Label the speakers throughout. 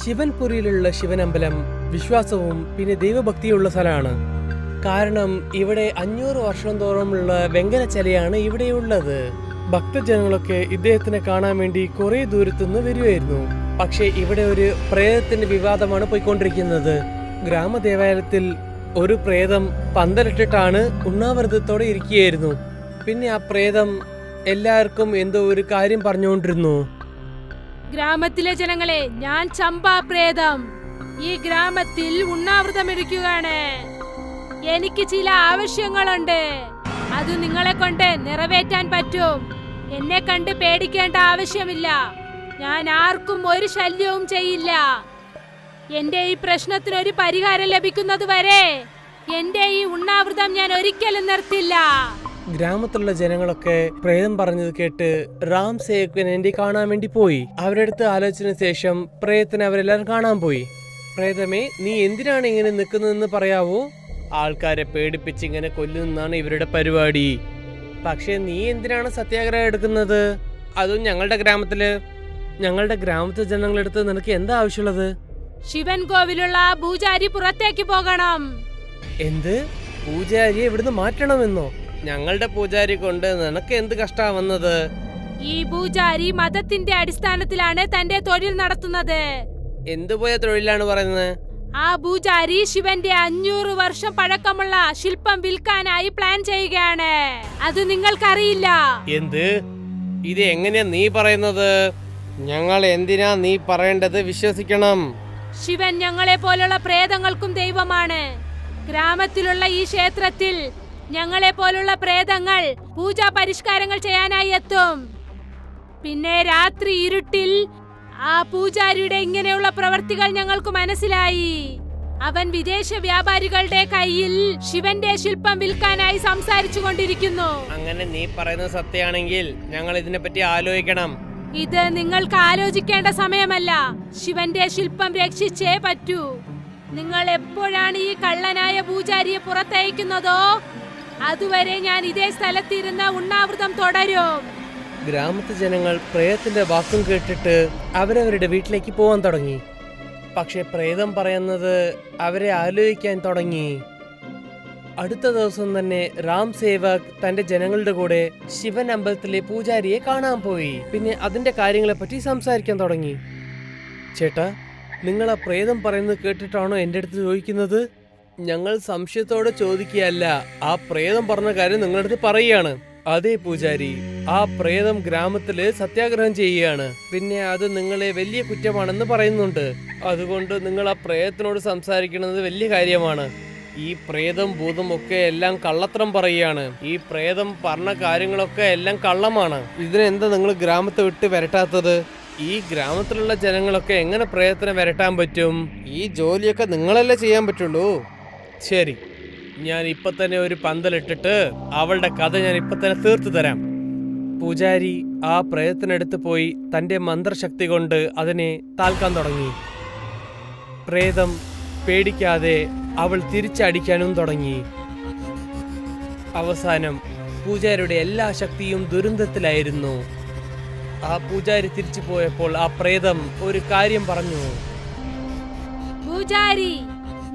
Speaker 1: ശിവൻപുരിയിലുള്ള ശിവനമ്പലം വിശ്വാസവും പിന്നെ ദൈവഭക്തിയുള്ള സ്ഥലമാണ്. കാരണം ഇവിടെ 500 വർഷം തോറുമുള്ള വെങ്കല ചിലയാണ് ഇവിടെയുള്ളത്. ഭക്തജനങ്ങളൊക്കെ ഇദ്ദേഹത്തിനെ കാണാൻ വേണ്ടി കുറെ ദൂരത്തുനിന്ന് വരുമായിരുന്നു. പക്ഷെ ഇവിടെ ഒരു പ്രേതത്തിന്റെ വിവാദമാണ് പോയിക്കൊണ്ടിരിക്കുന്നത്. ഗ്രാമദേവാലയത്തിൽ ഒരു പ്രേതം പന്തലിട്ടിട്ടാണ് ഉണ്ണാവ്രതത്തോടെ ഇരിക്കുകയായിരുന്നു. പിന്നെ ആ പ്രേതം എല്ലാവർക്കും എന്തോ ഒരു കാര്യം പറഞ്ഞുകൊണ്ടിരുന്നു.
Speaker 2: ഗ്രാമത്തിലെ ജനങ്ങളെ, ഞാൻ ചമ്പാ പ്രേതം ഈ ഗ്രാമത്തിൽ ഉണ്ണാവൃതം ഇരിക്കുകയാണ്. എനിക്ക് ചില ആവശ്യങ്ങളുണ്ട്. അത് നിങ്ങളെ കൊണ്ട് നിറവേറ്റാൻ പറ്റും. എന്നെ കണ്ട് പേടിക്കേണ്ട ആവശ്യമില്ല. ഞാൻ ആർക്കും ഒരു ശല്യവും ചെയ്യില്ല. എന്റെ ഈ പ്രശ്നത്തിനൊരു പരിഹാരം ലഭിക്കുന്നത് വരെ എന്റെ ഈ ഉണ്ണാവൃതം ഞാൻ ഒരിക്കലും നിർത്തില്ല.
Speaker 1: ഗ്രാമത്തിലുള്ള ജനങ്ങളൊക്കെ പ്രേതം പറഞ്ഞത് കേട്ട് റാം സേവകനെ കാണാൻ വേണ്ടി പോയി. അവരുടെ അടുത്ത് ആലോചിച്ചതിന് ശേഷം പ്രേതത്തിനെ അവരെല്ലാരും കാണാൻ പോയി. പ്രേതമേ, നീ എന്തിനാണ് ഇങ്ങനെ നിൽക്കുന്നതെന്ന് പറയാവോ? ആൾക്കാരെ പേടിപ്പിച്ച് ഇങ്ങനെ കൊല്ലുന്നതാണ് ഇവരുടെ പരിപാടി. പക്ഷെ നീ എന്തിനാണ് സത്യാഗ്രഹം എടുക്കുന്നത്? അതും ഞങ്ങളുടെ ഗ്രാമത്തിലെ ജനങ്ങളെടുത്ത് നിനക്ക് എന്താ ആവശ്യമുള്ളത്?
Speaker 2: ശിവൻ കോവിലുള്ള പൂജാരി പുറത്തേക്ക് പോകണം.
Speaker 1: എന്ത്? പൂജാരിയെ ഇവിടുന്ന് മാറ്റണമെന്നോ? ഞങ്ങളുടെ പൂജാരി കൊണ്ട് നിനക്ക് എന്ത് കഷ്ടാ വന്നത്?
Speaker 2: ഈ പൂജാരി മതത്തിന്റെ അടിസ്ഥാനത്തിലാണ് തന്റെ തൊഴിൽ നടത്തുന്നത്.
Speaker 1: എന്തുപോയ തൊഴിലാണ് പറയുന്നത്?
Speaker 2: ആ പൂജാരി ശിവന്റെ 500 വർഷം പഴക്കമുള്ള ശില്പം വിൽക്കാനായി പ്ലാൻ ചെയ്യുകയാണ്. അത് നിങ്ങൾക്കറിയില്ല.
Speaker 1: എന്ത്? ഇത് എങ്ങനെയാ നീ പറയുന്നത്? ഞങ്ങൾ എന്തിനാ നീ പറയേണ്ടത് വിശ്വസിക്കണം?
Speaker 2: ശിവൻ ഞങ്ങളെ പോലുള്ള പ്രേതങ്ങൾക്കും ദൈവമാണ്. ഗ്രാമത്തിലുള്ള ഈ ക്ഷേത്രത്തിൽ ഞങ്ങളെ പോലുള്ള പ്രേതങ്ങൾ പൂജാ പരിഷ്കാരങ്ങൾ ചെയ്യാനായി എത്തും. പിന്നെ രാത്രി ഇരുട്ടിൽ ആ പൂജാരിയുടെ ഇങ്ങനെയുള്ള പ്രവർത്തികൾ ഞങ്ങൾക്ക് മനസ്സിലായി. അവൻ വിദേശ വ്യാപാരികളുടെ കയ്യിൽ ശിവന്റെ ശില്പം വിൽക്കാനായി സംസാരിച്ചു കൊണ്ടിരിക്കുന്നു.
Speaker 1: അങ്ങനെ നീ പറയുന്നത് സത്യമാണെങ്കിൽ ഞങ്ങൾ ഇതിനെപ്പറ്റി ആലോചിക്കണം.
Speaker 2: ഇത് നിങ്ങൾക്ക് ആലോചിക്കേണ്ട സമയമല്ല. ശിവന്റെ ശില്പം രക്ഷിച്ചേ പറ്റൂ. നിങ്ങൾ എപ്പോഴാണ് ഈ കള്ളനായ പൂജാരിയെ പുറത്തയക്കുന്നതോ അതുവരെ ഞാൻ ഇതേ സ്ഥലത്തിരുന്ന് ഉണ്ണാവൃതം തുടരും.
Speaker 1: ഗ്രാമത്തിലെ ജനങ്ങൾ പ്രേതത്തിന്റെ വാക്കും കേട്ടിട്ട് അവരവരുടെ വീട്ടിലേക്ക് പോവാൻ തുടങ്ങി. പക്ഷെ പ്രേതം പറയുന്നത് അവരെ ആലോചിക്കാൻ തുടങ്ങി. അടുത്ത ദിവസം തന്നെ റാം സേവക് തന്റെ ജനങ്ങളുടെ കൂടെ ശിവൻ അമ്പലത്തിലെ പൂജാരിയെ കാണാൻ പോയി. പിന്നെ അതിന്റെ കാര്യങ്ങളെ പറ്റി സംസാരിക്കാൻ തുടങ്ങി. ചേട്ടാ, നിങ്ങൾ ആ പ്രേതം പറയുന്നത് കേട്ടിട്ടാണോ എന്റെ അടുത്ത് ചോദിക്കുന്നത്? ഞങ്ങൾ സംശയത്തോടെ ചോദിക്കുകയല്ല, ആ പ്രേതം പറഞ്ഞ കാര്യം നിങ്ങളുടെ അടുത്ത് പറയുകയാണ്. അതേ പൂജാരി, ആ പ്രേതം ഗ്രാമത്തില് സത്യാഗ്രഹം ചെയ്യുകയാണ്. പിന്നെ അത് നിങ്ങളെ വലിയ കുറ്റമാണെന്ന് പറയുന്നുണ്ട്. അതുകൊണ്ട് നിങ്ങൾ ആ പ്രേതത്തിനോട് സംസാരിക്കുന്നത് വലിയ കാര്യമാണ്. ഈ പ്രേതം ഭൂതം ഒക്കെ എല്ലാം കള്ളത്തരം പറയുകയാണ്. ഈ പ്രേതം പറഞ്ഞ കാര്യങ്ങളൊക്കെ എല്ലാം കള്ളമാണ്. ഇതിനെന്താ നിങ്ങൾ ഗ്രാമത്തെ വിട്ട് വരട്ടാത്തത്? ഈ ഗ്രാമത്തിലുള്ള ജനങ്ങളൊക്കെ എങ്ങനെ പ്രേതത്തിനെ വരട്ടാൻ പറ്റും? ഈ ജോലിയൊക്കെ നിങ്ങളല്ലേ ചെയ്യാൻ പറ്റുള്ളൂ. ശരി, ഞാൻ ഇപ്പൊ തന്നെ ഒരു പന്തലിട്ടിട്ട് അവളുടെ കഥ ഞാൻ ഇപ്പൊ തന്നെ തീർത്തു തരാം. പൂജാരി ആ പ്രേതത്തിനടുത്ത് പോയി തന്റെ മന്ത്രശക്തി കൊണ്ട് അതിനെ താൽക്കാൻ തുടങ്ങി. പ്രേതം പേടിക്കാതെ അവൾ തിരിച്ചടിക്കാനും തുടങ്ങി. അവസാനം പൂജാരിയുടെ എല്ലാ ശക്തിയും ദുരന്തത്തിലായിരുന്നു. ആ പൂജാരി തിരിച്ചു പോയപ്പോൾ ആ പ്രേതം ഒരു കാര്യം പറഞ്ഞു.
Speaker 2: പൂജാരി,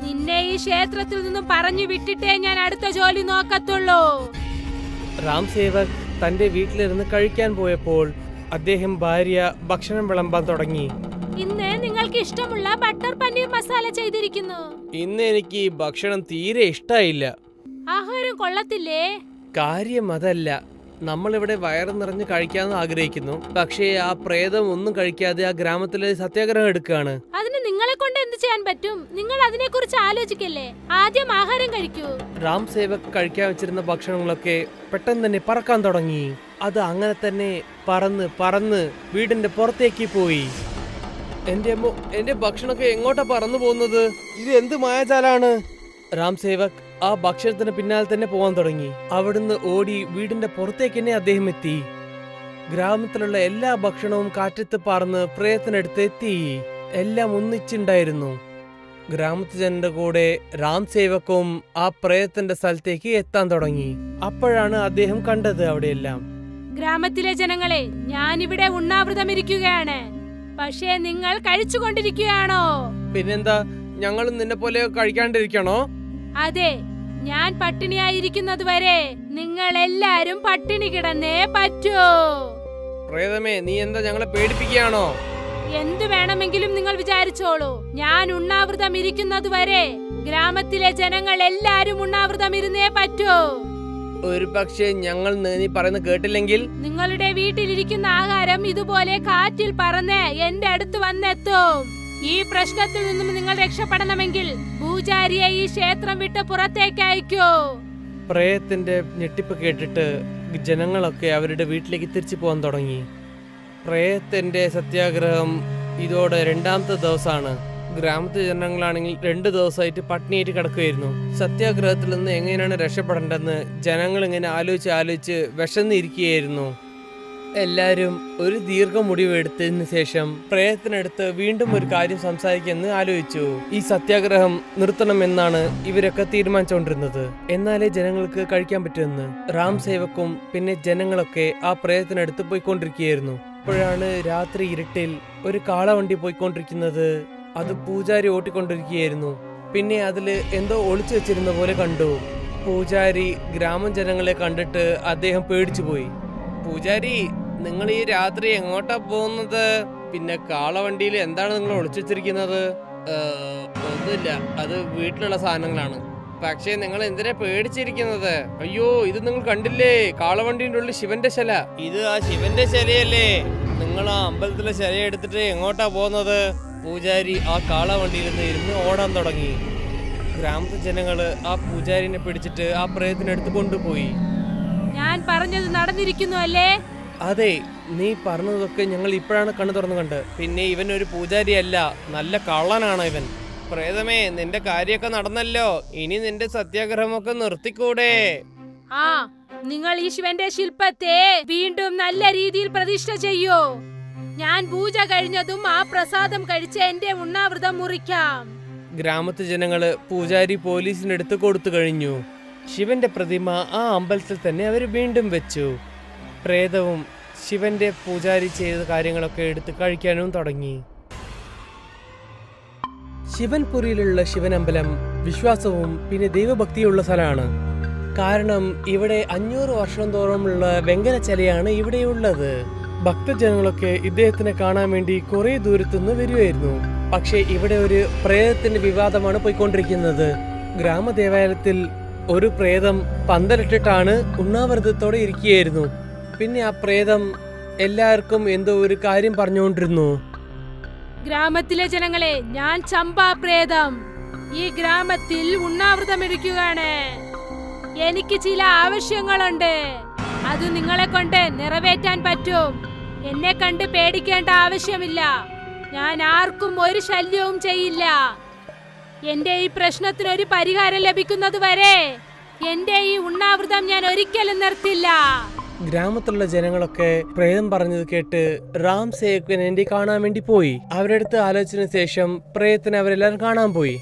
Speaker 2: നിന്നെ ഈ ക്ഷേത്രത്തിൽ നിന്നും പറഞ്ഞു വിട്ടിട്ടേ ഞാൻ അടുത്ത ജോലി നോക്കത്തുള്ളൂ.
Speaker 1: റാം സേവക് തന്റെ വീട്ടിലിരുന്ന് കഴിക്കാൻ പോയപ്പോൾ അദ്ദേഹം ഭാര്യ ഭക്ഷണം വിളമ്പാൻ തുടങ്ങി.
Speaker 2: ഇന്ന് നിങ്ങൾക്ക് ഇഷ്ടമുള്ള ബട്ടർ പനീർ മസാല ചെയ്തിരിക്കുന്നു.
Speaker 1: ഇന്ന് എനിക്ക് ഈ ഭക്ഷണം തീരെ ഇഷ്ടായില്ല.
Speaker 2: ആഹാരം കൊള്ളത്തില്ലേ?
Speaker 1: കാര്യം അതല്ല, നമ്മളിവിടെ വയറ് നിറഞ്ഞ് കഴിക്കാന്ന് ആഗ്രഹിക്കുന്നു. പക്ഷേ ആ പ്രേതം ഒന്നും കഴിക്കാതെ ആ ഗ്രാമത്തിലെ സത്യാഗ്രഹം എടുക്കുകയാണ്.
Speaker 2: അതിന് നിങ്ങളെ കൊണ്ട് എന്ത് ചെയ്യാൻ പറ്റും? നിങ്ങൾ അതിനെ കുറിച്ച് ആലോചിക്കല്ലേ. ആദ്യം ആഹാരം കഴിക്കൂ.
Speaker 1: റാം സേവക് കഴിക്കാൻ വെച്ചിരുന്ന ഭക്ഷണങ്ങളൊക്കെ പെട്ടെന്ന് തന്നെ പറക്കാൻ തുടങ്ങി. അത് അങ്ങനെ തന്നെ പറന്ന് പറന്ന് വീടിന്റെ പുറത്തേക്ക് പോയി. എന്റെ ഭക്ഷണമൊക്കെ എങ്ങോട്ടാ പറന്നു പോകുന്നത്? ഇത് എന്ത് മായാജാലാണ്? റാം സേവക് ആ ഭക്ഷണത്തിന് പിന്നാലെ തന്നെ പോകാൻ തുടങ്ങി. അവിടുന്ന് ഓടി വീടിന്റെ പുറത്തേക്ക് തന്നെ അദ്ദേഹം എത്തി. ഗ്രാമത്തിലുള്ള എല്ലാ ഭക്ഷണവും കാറ്റത്ത് പറന്ന് പ്രേതത്തിനടുത്ത് എത്തി. എല്ലാം ഒന്നിച്ചുണ്ടായിരുന്നു. ഗ്രാമത്തിലെ കൂടെ റാം സേവക്കും ആ പ്രേതത്തിന്റെ സ്ഥലത്തേക്ക് എത്താൻ തുടങ്ങി. അപ്പോഴാണ് അദ്ദേഹം കണ്ടത് അവിടെയെല്ലാം.
Speaker 2: ഗ്രാമത്തിലെ ജനങ്ങളെ, ഞാനിവിടെ ഉണ്ണാവൃതം ഇരിക്കുകയാണ്. പക്ഷേ നിങ്ങൾ കഴിച്ചുകൊണ്ടിരിക്കുകയാണോ?
Speaker 1: പിന്നെന്താ, ഞങ്ങളും നിന്നെ പോലെ കഴിക്കാണ്ടിരിക്കണോ?
Speaker 2: അതെ, ഞാൻ പട്ടിണിയായിരിക്കുന്നത് വരെ നിങ്ങൾ എല്ലാരും പട്ടിണി കിടന്നേ പറ്റൂ.
Speaker 1: പ്രേതമേ, നീ എന്താ ഞങ്ങളെ പേടിപ്പിക്കുകയാണോ?
Speaker 2: എന്തു വേണമെങ്കിലും നിങ്ങൾ വിചാരിച്ചോളൂ. ഞാൻ ഉണ്ണാവൃതം ഇരിക്കുന്നത് വരെ ഗ്രാമത്തിലെ ജനങ്ങൾ എല്ലാരും ഉണ്ണാവൃതം ഇരുന്നേ പറ്റൂ.
Speaker 1: ഒരു പക്ഷേ ഞങ്ങൾ നീ പറയുന്നത് കേട്ടില്ലെങ്കിൽ
Speaker 2: നിങ്ങളുടെ വീട്ടിലിരിക്കുന്ന ആഹാരം ഇതുപോലെ കാറ്റിൽ പറന്ന് എന്റെ അടുത്ത് വന്നെത്തും. ഈ പ്രശ്നത്തിൽ നിന്നും നിങ്ങൾ രക്ഷപ്പെടണമെങ്കിൽ പൂജാരിയെ ഈ ക്ഷേത്രം വിട്ട് പുറത്തേക്ക് അയക്കൂ.
Speaker 1: പ്രേതത്തിന്റെ ഞെട്ടിപ്പ് കേട്ടിട്ട് ജനങ്ങളൊക്കെ അവരുടെ വീട്ടിലേക്ക് തിരിച്ചു പോകാൻ തുടങ്ങി. പ്രേതത്തിന്റെ സത്യാഗ്രഹം ഇതോടെ 2ാമത്തെ ദിവസമാണ്. ഗ്രാമത്തിലെ ജനങ്ങളാണെങ്കിൽ 2 ദിവസമായിട്ട് പട്ടിണിയായിട്ട് കിടക്കുകയായിരുന്നു. സത്യാഗ്രഹത്തിൽ നിന്ന് എങ്ങനെയാണ് രക്ഷപ്പെടേണ്ടതെന്ന് ജനങ്ങൾ ഇങ്ങനെ ആലോചിച്ച് വിശന്നിരിക്കുകയായിരുന്നു. എല്ലാരും ഒരു ദീർഘമുടിവ് എടുത്തതിന് ശേഷം പ്രേതത്തിനടുത്ത് വീണ്ടും ഒരു കാര്യം സംസാരിക്കുമെന്ന് ആലോചിച്ചു. ഈ സത്യാഗ്രഹം നിർത്തണമെന്നാണ് ഇവരൊക്കെ തീരുമാനിച്ചുകൊണ്ടിരുന്നത്. എന്നാലേ ജനങ്ങൾക്ക് കഴിക്കാൻ പറ്റുമെന്ന്. റാം സേവക്കും പിന്നെ ജനങ്ങളൊക്കെ ആ പ്രേതത്തിനടുത്ത് പോയിക്കൊണ്ടിരിക്കുകയായിരുന്നു. അപ്പോഴാണ് രാത്രി ഇരുട്ടിൽ ഒരു കാളവണ്ടി പോയിക്കൊണ്ടിരിക്കുന്നത്. അത് പൂജാരി ഓട്ടിക്കൊണ്ടിരിക്കുകയായിരുന്നു. പിന്നെ അതില് എന്തോ ഒളിച്ചു വെച്ചിരുന്ന പോലെ കണ്ടു. പൂജാരി ഗ്രാമജനങ്ങളെ കണ്ടിട്ട് അദ്ദേഹം പേടിച്ചു പോയി. പൂജാരി, നിങ്ങൾ ഈ രാത്രി എങ്ങോട്ടാ പോകുന്നത്? പിന്നെ കാളവണ്ടിയിൽ എന്താണ് നിങ്ങൾ ഒളിച്ചു വെച്ചിരിക്കുന്നത്? ഒന്നുമില്ല, അത് വീട്ടിലുള്ള സാധനങ്ങളാണ്. പക്ഷേ നിങ്ങൾ എന്തിനാ പേടിച്ചിരിക്കുന്നത്? അയ്യോ, ഇത് നിങ്ങൾ കണ്ടില്ലേ? കാളവണ്ടിന്റെ ഉള്ളിൽ ശിവന്റെ ശില. ഇത് ആ ശിവന്റെ ശിലയല്ലേ? നിങ്ങൾ ആ അമ്പലത്തിലെ ശില എടുത്തിട്ട് എങ്ങോട്ടാ പോകുന്നത്? പൂജാരി ആ കാളവണ്ടിയിൽ നിന്ന് ഇരുന്ന് ഓടാൻ തുടങ്ങി. ഗ്രാമത്തിലെ ജനങ്ങള് ആ പൂജാരിനെ പിടിച്ചിട്ട് ആ പ്രേതത്തിനടുത്ത് കൊണ്ടുപോയി.
Speaker 2: ഞാൻ പറഞ്ഞത് നടന്നിരിക്കുന്നു അല്ലേ?
Speaker 1: അതെ, നീ പറഞ്ഞതൊക്കെ ഞങ്ങൾ ഇപ്പോഴാണ് കണ്ണു തുറന്നു കണ്ട്. പിന്നെ ഇവൻ ഒരു പൂജാരി അല്ല, നല്ല കള്ളനാണ് ഇവൻ. പ്രേതമേ, നിന്റെ കാര്യമൊക്കെ നടന്നല്ലോ. ഇനി നിന്റെ സത്യാഗ്രഹമൊക്കെ നിർത്തിക്കൂടെ?
Speaker 2: ആ, നിങ്ങൾ ഈ ശിവന്റെ ശില്പത്തെ വീണ്ടും നല്ല രീതിയിൽ പ്രതിഷ്ഠ ചെയ്യൂ. ഞാൻ പൂജ കഴിഞ്ഞതും ആ പ്രസാദം കഴിച്ച് എന്റെ ഉണ്ണാവൃതം മുറിക്കാം.
Speaker 1: ഗ്രാമത്തിലെ ജനങ്ങള് പൂജാരി പോലീസിന്റെ അടുത്ത് കൊടുത്തു കഴിഞ്ഞു. ശിവന്റെ പ്രതിമ ആ അമ്പലത്തിൽ തന്നെ അവർ വീണ്ടും വെച്ചു. പ്രേതവും ശിവന്റെ പൂജാരി ചെയ്ത കാര്യങ്ങളൊക്കെ എടുത്ത് കഴിക്കാനും തുടങ്ങി. ശിവൻപുരിയിലുള്ള ശിവനമ്പലം വിശ്വാസവും പിന്നെ ദൈവഭക്തിയുള്ള സ്ഥലമാണ്. കാരണം ഇവിടെ 500 വർഷം തോറുമുള്ള വെങ്കല ചിലയാണ് ഇവിടെയുള്ളത്. ഭക്തജനങ്ങളൊക്കെ ഇദ്ദേഹത്തിനെ കാണാൻ വേണ്ടി കുറെ ദൂരത്തുനിന്ന് വരുമായിരുന്നു. പക്ഷെ ഇവിടെ ഒരു പ്രേതത്തിന്റെ വിവാദമാണ് പോയിക്കൊണ്ടിരിക്കുന്നത്. ഗ്രാമദേവാലയത്തിൽ ഒരു പ്രേതം പന്തലിട്ടിട്ടാണ് ഉണ്ണാവൃതത്തോടെ ഇരിക്കുകയായിരുന്നു. പിന്നെ ആ പ്രേതം എല്ലാവർക്കും എന്തോ ഒരു കാര്യം പറഞ്ഞുകൊണ്ടിരുന്നു.
Speaker 2: ഗ്രാമത്തിലെ ജനങ്ങളെ, ഞാൻ ചമ്പാ പ്രേതം ഈ ഗ്രാമത്തിൽ ഉണ്ണാവൃതം ഇരിക്കുകയാണ്. എനിക്ക് ചില ആവശ്യങ്ങളുണ്ട്. അത് നിങ്ങളെ കൊണ്ട് നിറവേറ്റാൻ പറ്റും. എന്നെ കണ്ട് പേടിക്കേണ്ട ആവശ്യമില്ല. ഞാൻ ആർക്കും ഒരു ശല്യവും ചെയ്യില്ല. എന്റെ ഈ പ്രശ്നത്തിനൊരു പരിഹാരം ലഭിക്കുന്നത് വരെ എന്റെ ഈ ഉണ്ണാവൃതം ഞാൻ ഒരിക്കലും നിർത്തില്ല.
Speaker 1: ഗ്രാമത്തിലുള്ള ജനങ്ങളൊക്കെ പ്രേതം പറഞ്ഞത് കേട്ട് റാം സേവകനെ കാണാൻ വേണ്ടി പോയി. അവരുടെ അടുത്ത് ആലോചിച്ചതിന് ശേഷം പ്രേതത്തിനെ അവരെല്ലാരും കാണാൻ പോയി.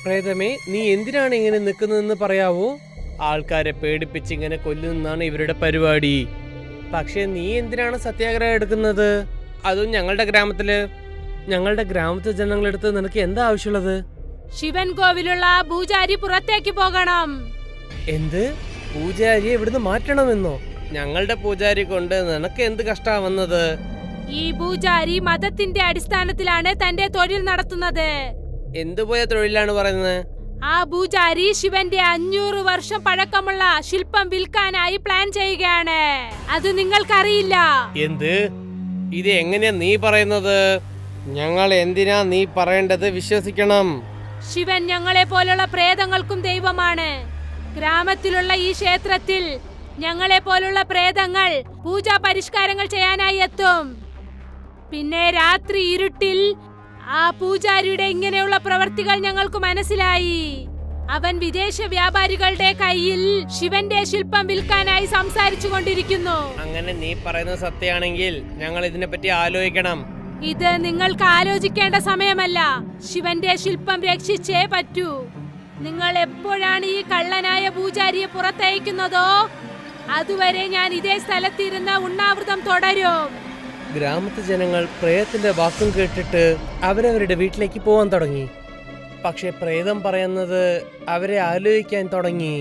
Speaker 1: പ്രേതമേ, നീ എന്തിനാണ് ഇങ്ങനെ നിൽക്കുന്നതെന്ന് പറയാവോ? ആൾക്കാരെ പേടിപ്പിച്ച് ഇങ്ങനെ കൊല്ലുന്നതാണ് ഇവരുടെ പരിപാടി. പക്ഷെ നീ എന്തിനാണ് സത്യാഗ്രഹം എടുക്കുന്നത്? അതും ഞങ്ങളുടെ ഗ്രാമത്തില്. ഞങ്ങളുടെ ഗ്രാമത്തിലെ ജനങ്ങളെടുത്ത് നിനക്ക് എന്താ ആവശ്യമുള്ളത്?
Speaker 2: ശിവൻ കോവിലുള്ള പൂജാരി പുറത്തേക്ക് പോകണം.
Speaker 1: എന്ത്? പൂജാരിയെ ഇവിടുന്ന് മാറ്റണമെന്നോ? ഞങ്ങളുടെ പൂജാരി കൊണ്ട് നിനക്ക് എന്ത് കഷ്ടാ വന്നത്?
Speaker 2: ഈ പൂജാരി മതത്തിന്റെ അടിസ്ഥാനത്തിലാണ് തന്റെ തൊഴിൽ നടത്തുന്നത്.
Speaker 1: എന്തുപോയ തൊഴിലാണ് പറയുന്നത്?
Speaker 2: ആ പൂജാരി ശിവന്റെ 500 വർഷം പഴക്കമുള്ള ശില്പം വിൽക്കാനായി പ്ലാൻ ചെയ്യുകയാണ്. അത് നിങ്ങൾക്കറിയില്ല.
Speaker 1: എന്ത്? ഇത് എങ്ങനെയാ നീ പറയുന്നത്? ഞങ്ങൾ എന്തിനാ നീ പറയേണ്ടത് വിശ്വസിക്കണം?
Speaker 2: ശിവൻ ഞങ്ങളെ പോലുള്ള പ്രേതങ്ങൾക്കും ദൈവമാണ്. ഗ്രാമത്തിലുള്ള ഈ ക്ഷേത്രത്തിൽ ഞങ്ങളെ പോലുള്ള പ്രേതങ്ങൾ പൂജാ പരിഷ്കാരങ്ങൾ ചെയ്യാനായി എത്തും. പിന്നെ രാത്രി ഇരുട്ടിൽ ആ പൂജാരിയുടെ ഇങ്ങനെയുള്ള പ്രവർത്തികൾ ഞങ്ങൾക്ക് മനസ്സിലായി. അവൻ വിദേശ വ്യാപാരികളുടെ കയ്യിൽ ശിവന്റെ ശില്പം വിൽക്കാനായി സംസാരിച്ചു കൊണ്ടിരിക്കുന്നു.
Speaker 1: അങ്ങനെ നീ പറയുന്നത് സത്യമാണെങ്കിൽ ഞങ്ങൾ ഇതിനെപ്പറ്റി ആലോചിക്കണം.
Speaker 2: ഇത് നിങ്ങൾക്ക് ആലോചിക്കേണ്ട സമയമല്ല. ശിവന്റെ ശില്പം രക്ഷിച്ചേ പറ്റൂ. നിങ്ങൾ എപ്പോഴാണ് ഈ കള്ളനായ പൂജാരിയെ പുറത്തയക്കുന്നതോ അതുവരെ ഞാൻ ഇതേ സ്ഥലത്തിരുന്ന ഉണ്ണാവൃതം തുടരും.
Speaker 1: ഗ്രാമത്തെ ജനങ്ങൾ പ്രേതത്തിന്റെ വാക്കും കേട്ടിട്ട് അവരവരുടെ വീട്ടിലേക്ക് പോകാൻ തുടങ്ങി. പക്ഷെ പ്രേതം പറയുന്നത് അവരെ ആലോചിക്കാൻ തുടങ്ങി.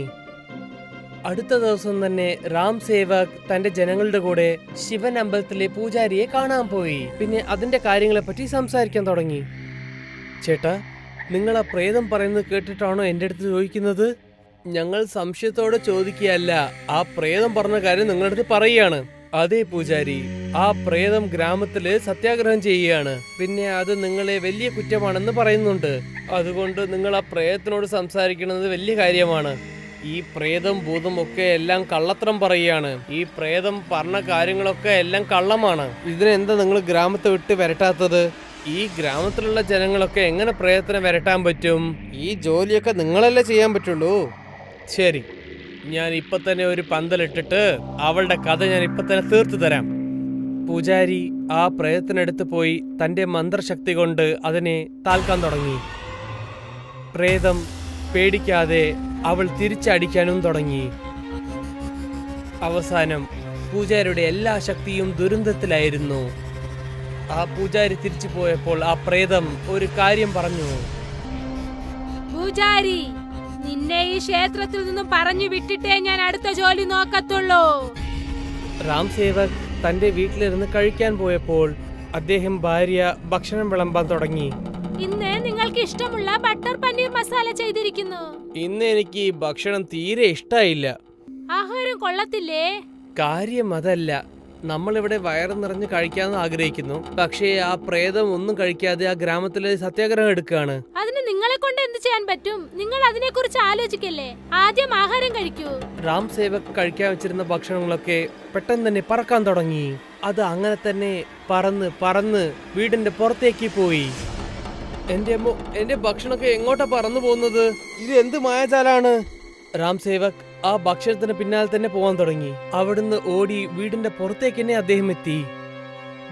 Speaker 1: അടുത്ത ദിവസം തന്നെ രാം സേവക് തന്റെ ജനങ്ങളുടെ കൂടെ ശിവൻ അമ്പലത്തിലെ പൂജാരിയെ കാണാൻ പോയി. പിന്നെ അതിന്റെ കാര്യങ്ങളെ പറ്റി സംസാരിക്കാൻ തുടങ്ങി. ചേട്ടാ, നിങ്ങൾ ആ പ്രേതം പറയുന്നത് കേട്ടിട്ടാണോ എൻ്റെ അടുത്ത് ചോദിക്കുന്നത്? ഞങ്ങൾ സംശയത്തോടെ ചോദിക്കുകയല്ല, ആ പ്രേതം പറഞ്ഞ കാര്യം നിങ്ങളുടെ അടുത്ത് പറയുകയാണ്. അതെ പൂജാരി, ആ പ്രേതം ഗ്രാമത്തില് സത്യാഗ്രഹം ചെയ്യുകയാണ്. പിന്നെ അത് നിങ്ങളെ വലിയ കുറ്റമാണെന്ന് പറയുന്നുണ്ട്. അതുകൊണ്ട് നിങ്ങൾ ആ പ്രേതത്തിനോട് സംസാരിക്കുന്നത് വലിയ കാര്യമാണ്. ഈ പ്രേതം ഭൂതം ഒക്കെ എല്ലാം കള്ളത്തരം പറയുകയാണ്. ഈ പ്രേതം പറഞ്ഞ കാര്യങ്ങളൊക്കെ എല്ലാം കള്ളമാണ്. ഇതിനെന്താ നിങ്ങൾ ഗ്രാമത്തെ വിട്ട് വരട്ടാത്തത്? ഈ ഗ്രാമത്തിലുള്ള ജനങ്ങളൊക്കെ എങ്ങനെ പ്രേതത്തിനെ വരട്ടാൻ പറ്റും? ഈ ജോലിയൊക്കെ നിങ്ങളല്ലേ ചെയ്യാൻ പറ്റുള്ളൂ. ശരി, ഞാൻ ഇപ്പൊ തന്നെ ഒരു പന്തലിട്ടിട്ട് അവളുടെ കഥ ഞാൻ ഇപ്പൊ തന്നെ തീർത്തു തരാം. പൂജാരി ആ പ്രേതത്തിനടുത്ത് പോയി തന്റെ മന്ത്രശക്തി കൊണ്ട് അതിനെ താൽക്കാൻ തുടങ്ങി. പ്രേതം പേടിക്കാതെ അവൾ തിരിച്ചടിക്കാനും തുടങ്ങി. അവസാനം പൂജാരിയുടെ എല്ലാ ശക്തിയും ദുരന്തത്തിലായിരുന്നു. ആ പൂജാരി തിരിച്ചു പോയപ്പോൾ ആ പ്രേതം ഒരു കാര്യം പറഞ്ഞു.
Speaker 2: പൂജാരി, നിന്നെ ഈ ക്ഷേത്രത്തിൽ നിന്നും പറഞ്ഞു വിട്ടിട്ടേ ഞാൻ അടുത്ത ജോലി നോക്കത്തുള്ളൂ.
Speaker 1: രാം സേവക് തന്റെ വീട്ടിലിരുന്ന് കഴിക്കാൻ പോയപ്പോൾ അദ്ദേഹം ഭാര്യ ഭക്ഷണം വിളമ്പാൻ തുടങ്ങി.
Speaker 2: ഇന്ന് നിങ്ങൾക്ക് ഇഷ്ടമുള്ള ബട്ടർ പനീർ മസാല ചെയ്തിരിക്കുന്നു.
Speaker 1: ഇന്ന് എനിക്ക് ഈ ഭക്ഷണം തീരെ ഇഷ്ടായില്ല.
Speaker 2: ആഹാരം കൊള്ളത്തില്ലേ?
Speaker 1: കാര്യം അതല്ല, നമ്മളിവിടെ വയറ് നിറഞ്ഞ് കഴിക്കാമെന്ന് ആഗ്രഹിക്കുന്നു. പക്ഷേ ആ പ്രേതം ഒന്നും കഴിക്കാതെ ആ ഗ്രാമത്തിലെ സത്യാഗ്രഹം എടുക്കുകയാണ്.
Speaker 2: അതിന് നിങ്ങളെ കൊണ്ട് എന്ത് ചെയ്യാൻ പറ്റും? നിങ്ങൾ അതിനെ കുറിച്ച് ആലോചിക്കല്ലേ. ആദ്യം ആഹാരം കഴിക്കൂ.
Speaker 1: രാം സേവക് കഴിക്കാൻ വെച്ചിരുന്ന ഭക്ഷണങ്ങളൊക്കെ പെട്ടെന്ന് തന്നെ പറക്കാൻ തുടങ്ങി. അത് അങ്ങനെ തന്നെ പറന്ന് പറന്ന് വീടിന്റെ പുറത്തേക്ക് പോയി. എന്റെ ഭക്ഷണമൊക്കെ എങ്ങോട്ടാ പറന്നു പോകുന്നത്? ഇത് എന്ത് മായാജാലാണ്? രാം സേവക് ആ ഭക്ഷണത്തിന് പിന്നാലെ തന്നെ പോകാൻ തുടങ്ങി. അവിടുന്ന് ഓടി വീടിന്റെ പുറത്തേക്ക് തന്നെ അദ്ദേഹം എത്തി.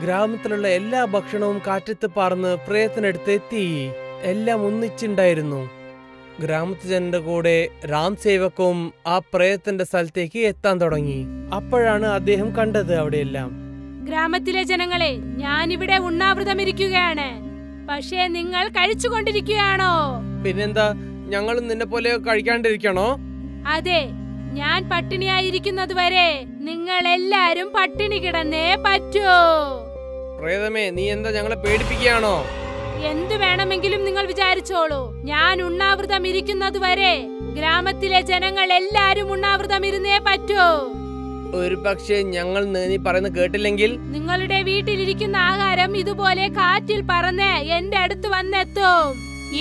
Speaker 1: ഗ്രാമത്തിലുള്ള എല്ലാ ഭക്ഷണവും കാറ്റത്ത് പറന്ന് പ്രേതത്തിനടുത്ത് എത്തി. എല്ലാം ഒന്നിച്ചുണ്ടായിരുന്നു. ഗ്രാമത്തിലെ കൂടെ രാം സേവക്കും ആ പ്രേതത്തിന്റെ സ്ഥലത്തേക്ക് എത്താൻ തുടങ്ങി. അപ്പോഴാണ് അദ്ദേഹം കണ്ടത് അവിടെയെല്ലാം.
Speaker 2: ഗ്രാമത്തിലെ ജനങ്ങളെ, ഞാനിവിടെ ഉണ്ണാവൃതം ഇരിക്കുകയാണ്. പക്ഷേ നിങ്ങൾ കഴിച്ചുകൊണ്ടിരിക്കുകയാണോ?
Speaker 1: പിന്നെന്താ, ഞങ്ങളും നിന്നെ പോലെ കഴിക്കാണ്ടിരിക്കണോ?
Speaker 2: അതെ, ഞാൻ പട്ടിണിയായിരിക്കുന്നത് വരെ നിങ്ങൾ എല്ലാരും പട്ടിണി കിടന്നേ പറ്റൂ.
Speaker 1: പ്രേതമേ, നീ എന്താ ഞങ്ങളെ പേടിപ്പിക്കുകയാണോ?
Speaker 2: എന്തു വേണമെങ്കിലും നിങ്ങൾ വിചാരിച്ചോളൂ. ഞാൻ ഉണ്ണാവൃതം ഇരിക്കുന്നത് വരെ ഗ്രാമത്തിലെ ജനങ്ങൾ എല്ലാരും ഉണ്ണാവൃതം ഇരുന്നേ പറ്റൂ.
Speaker 1: ഒരു പക്ഷേ ഞങ്ങൾ നീ പറയുന്നത് കേട്ടില്ലെങ്കിൽ
Speaker 2: നിങ്ങളുടെ വീട്ടിലിരിക്കുന്ന ആഹാരം ഇതുപോലെ കാറ്റിൽ പറന്ന് എന്റെ അടുത്ത് വന്നെത്തും.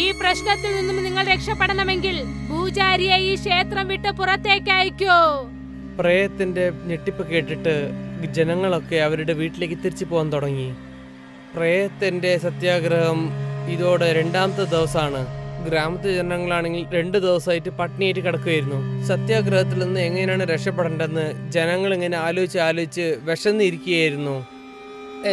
Speaker 2: ഈ പ്രശ്നത്തിൽ നിന്നും നിങ്ങൾ രക്ഷപ്പെടണമെങ്കിൽ പൂജാരിയെ ഈ ക്ഷേത്രം വിട്ട് പുറത്തേക്ക് അയക്കൂ.
Speaker 1: പ്രേതത്തിന്റെ ഞെട്ടിപ്പ് കേട്ടിട്ട് ജനങ്ങളൊക്കെ അവരുടെ വീട്ടിലേക്ക് തിരിച്ചു പോകാൻ തുടങ്ങി. പ്രേതത്തിന്റെ സത്യാഗ്രഹം ഇതോടെ രണ്ടാമത്തെ ദിവസമാണ്. ഗ്രാമത്തിലെ ജനങ്ങളാണെങ്കിൽ 2 ദിവസമായിട്ട് പട്ടിണിയായിട്ട് കിടക്കുകയായിരുന്നു. സത്യാഗ്രഹത്തിൽ നിന്ന് എങ്ങനെയാണ് രക്ഷപ്പെടേണ്ടതെന്ന് ജനങ്ങൾ ഇങ്ങനെ ആലോചിച്ച് വിശന്നിരിക്കുകയായിരുന്നു.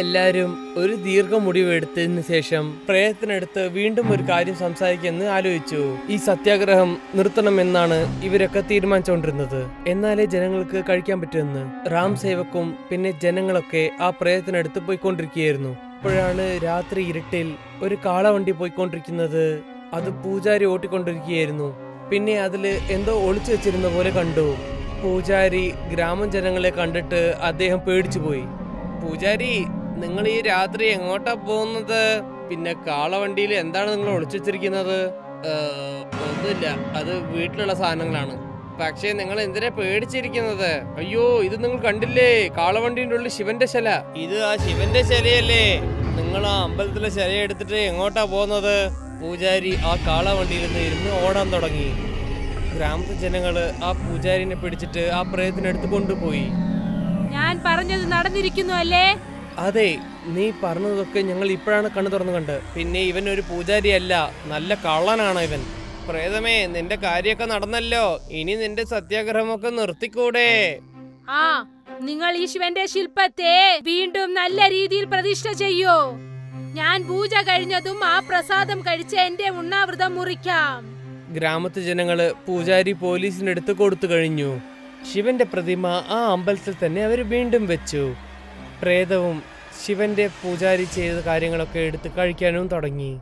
Speaker 1: എല്ലാരും ഒരു ദീർഘമുടിവെടുത്തതിന് ശേഷം പ്രേതത്തിനടുത്ത് വീണ്ടും ഒരു കാര്യം സംസാരിക്കുമെന്ന് ആലോചിച്ചു. ഈ സത്യാഗ്രഹം നിർത്തണമെന്നാണ് ഇവരൊക്കെ തീരുമാനിച്ചുകൊണ്ടിരുന്നത്. എന്നാലേ ജനങ്ങൾക്ക് കഴിക്കാൻ പറ്റുമെന്ന്. രാം സേവക്കും പിന്നെ ജനങ്ങളൊക്കെ ആ പ്രേതത്തിനടുത്ത് പോയിക്കൊണ്ടിരിക്കുകയായിരുന്നു. അപ്പോഴാണ് രാത്രി ഇരുട്ടിൽ ഒരു കാളവണ്ടി പോയിക്കൊണ്ടിരിക്കുന്നത്. അത് പൂജാരി ഓട്ടിക്കൊണ്ടിരിക്കുകയായിരുന്നു. പിന്നെ അതില് എന്തോ ഒളിച്ചു വെച്ചിരുന്ന പോലെ കണ്ടു. പൂജാരി ജനങ്ങളെ കണ്ടിട്ട് അദ്ദേഹം പേടിച്ചു പോയി. പൂജാരി, നിങ്ങൾ ഈ രാത്രി എങ്ങോട്ടാ പോകുന്നത്? പിന്നെ കാളവണ്ടിയിൽ എന്താണ് നിങ്ങൾ ഒളിച്ചു വെച്ചിരിക്കുന്നത്? ഒന്നുമില്ല, അത് വീട്ടിലുള്ള സാധനങ്ങളാണ്. പക്ഷേ നിങ്ങൾ എന്തിനാ പേടിച്ചിരിക്കുന്നത്? അയ്യോ, ഇത് നിങ്ങൾ കണ്ടില്ലേ? കാളവണ്ടിന്റെ ഉള്ളിൽ ശിവന്റെ ശില. ഇത് ആ ശിവന്റെ ശിലയല്ലേ? നിങ്ങൾ ആ അമ്പലത്തിലെ ശില എടുത്തിട്ട് എങ്ങോട്ടാ പോകുന്നത്? പൂജാരി ആ കാളവണ്ടിയിൽ നിന്ന് ഇരുന്ന് ഓടാൻ തുടങ്ങി. ഗ്രാമത്തിലെ ജനങ്ങള് ആ പൂജാരിനെ പിടിച്ചിട്ട് ആ പ്രേതത്തിനടുത്ത് കൊണ്ടുപോയി.
Speaker 2: ഞാൻ പറഞ്ഞത് നടന്നിരിക്കുന്നു അല്ലേ?
Speaker 1: അതെ, നീ പറഞ്ഞതൊക്കെ ഞങ്ങൾ ഇപ്പോഴാണ് കണ്ണു തുറന്നു കണ്ട്. പിന്നെ ഇവൻ ഒരു പൂജാരിയല്ല, നല്ല കള്ളനാണ് ഇവൻ. പ്രേതമേ, നിന്റെ കാര്യമൊക്കെ നടന്നല്ലോ. ഇനി നിന്റെ സത്യാഗ്രഹമൊക്കെ നിർത്തിക്കൂടെ?
Speaker 2: ആ, നിങ്ങൾ ഈ ശിവന്റെ ശില്പത്തെ വീണ്ടും നല്ല രീതിയിൽ പ്രതിഷ്ഠ ചെയ്യൂ. ഞാൻ പൂജ കഴിഞ്ഞതും ആ പ്രസാദം കഴിച്ച് എന്റെ ഉണ്ണാവൃതം മുറിക്കാം.
Speaker 1: ഗ്രാമത്തിലെ ജനങ്ങള് പൂജാരി പോലീസിനടുത്ത് കൊടുത്തു കഴിഞ്ഞു. ശിവന്റെ പ്രതിമ ആ അമ്പലത്തിൽ തന്നെ അവർ വീണ്ടും വെച്ചു. പ്രേതവും ശിവന്റെ പൂജാരി ചെയ്ത കാര്യങ്ങളൊക്കെ എടുത്ത് കഴിക്കാനും തുടങ്ങി.